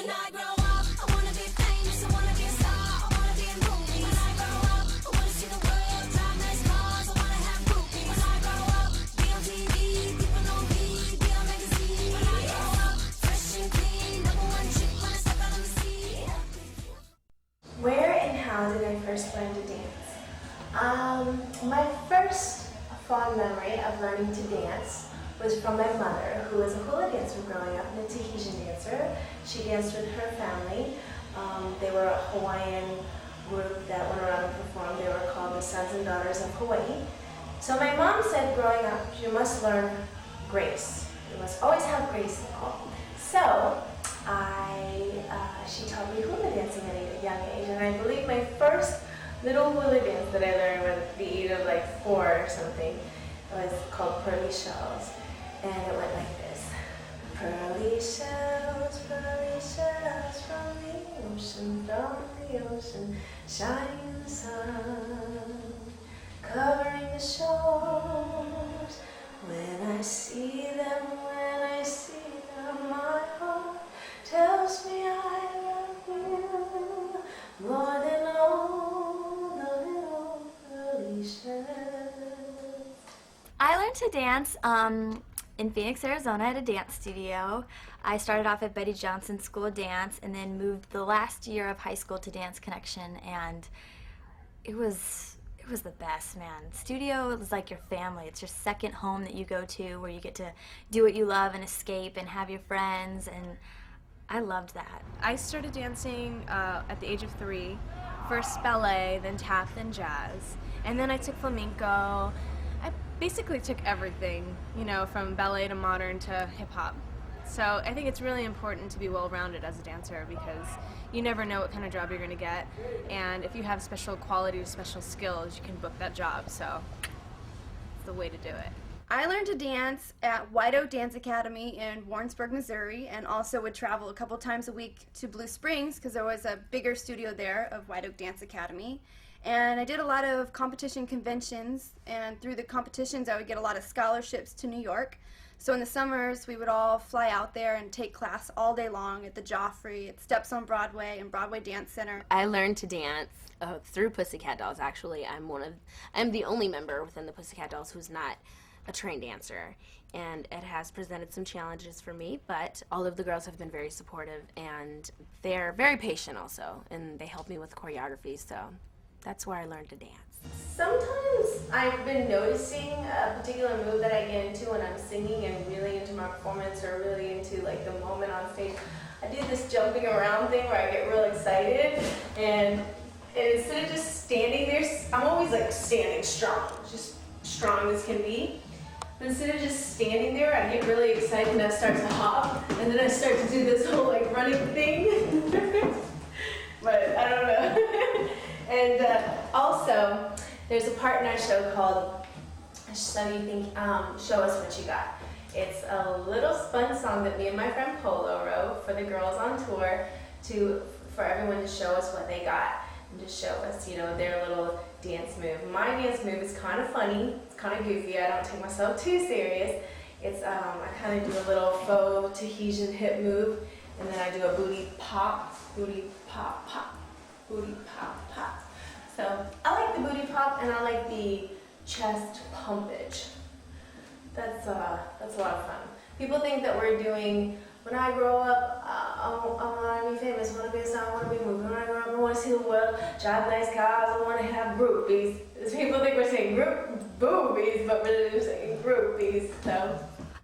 When I grow up, I wanna be famous, I wanna be a star, I wanna be in movies. When I grow up, I wanna see the world, drive nice cars, I wanna have groupies. When I grow up, be on TV, people know me, be on magazine. When I grow up, fresh and clean, number one chick when I step out on the scene. Where and how did I first learn to dance? My first fond memory of learning to dance was from my mother, who was a hula dancer growing up and a Tahitian dancer. She danced with her family. They were a Hawaiian group that went around and performed. They were called the Sons and Daughters of Hawaii. So my mom said growing up, you must learn grace. You must always have grace in all. So she taught me hula dancing at a young age, and I believe my first little hula dance that I learned was at the age of like 4 or something. It was called Pearly Shells, and it went like this. Pearly shells from the ocean, shine in the sun, covering the shores. When I see them, my heart tells me I love you more than all the little pearly shells. I learned to dance in Phoenix, Arizona at a dance studio. I started off at Betty Johnson School of Dance and then moved the last year of high school to Dance Connection, and it was the best, man. Studio is like your family. It's your second home that you go to where you get to do what you love and escape and have your friends, and I loved that. I started dancing at the age of 3, first ballet, then tap, then jazz, and then I took flamenco. I basically took everything, you know, from ballet to modern to hip-hop. So I think it's really important to be well-rounded as a dancer because you never know what kind of job you're going to get, and if you have special qualities, special skills, you can book that job, so it's the way to do it. I learned to dance at White Oak Dance Academy in Warrensburg, Missouri, and also would travel a couple times a week to Blue Springs because there was a bigger studio there of White Oak Dance Academy. And I did a lot of competition conventions, and through the competitions I would get a lot of scholarships to New York. So in the summers we would all fly out there and take class all day long at the Joffrey, at Steps on Broadway, and Broadway Dance Center. I learned to dance through Pussycat Dolls, actually. I'm the only member within the Pussycat Dolls who's not a trained dancer, and it has presented some challenges for me, but all of the girls have been very supportive, and they're very patient also, and they help me with choreography, so that's where I learned to dance. Sometimes I've been noticing a particular move that I get into when I'm singing and really into my performance or really into like the moment on stage. I do this jumping around thing where I get real excited, and instead of just standing there, I'm always like standing strong, just strong as can be. But instead of just standing there, I get really excited and I start to hop, and then I start to do this whole like running thing. But I don't know. And also, there's a part in our show called So You Think, Show Us What You Got. It's a little fun song that me and my friend Polo wrote for the girls on tour for everyone to show us what they got and to show us, you know, their little dance move. My dance move is kind of funny, it's kind of goofy, I don't take myself too serious. It's, I kind of do a little faux Tahitian hip move, and then I do a booty pop, pop. Booty pop, pop. So I like the booty pop and I like the chest pumpage. That's a lot of fun. People think that we're doing, when I grow up, I want to be famous, I want to be a star, I want to be moving. When I grow up, I want to see the world, drive nice cars, I want to have groupies. People think we're saying boobies, but really we're saying groupies. So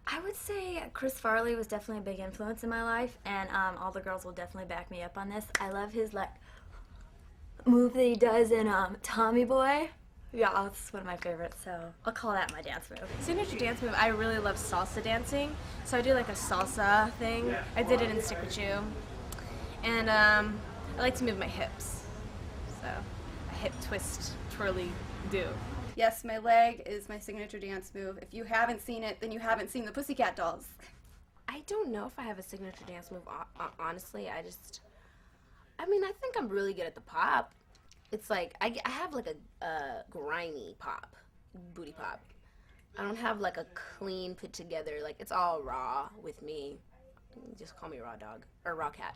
I would say Chris Farley was definitely a big influence in my life, and all the girls will definitely back me up on this. I love his like move that he does in Tommy Boy. Yeah, that's one of my favorites, so I'll call that my dance move. Signature dance move, I really love salsa dancing, so I do like a salsa thing. I did it in Stick With You, and I like to move my hips, so a hip twist, twirly do. Yes, my leg is my signature dance move. If you haven't seen it, then you haven't seen the Pussycat Dolls. I don't know if I have a signature dance move, honestly. I mean, I think I'm really good at the pop. It's like, I have like a grimy pop, booty pop. I don't have like a clean put together, like it's all raw with me. Just call me Raw Dog, or Raw Cat.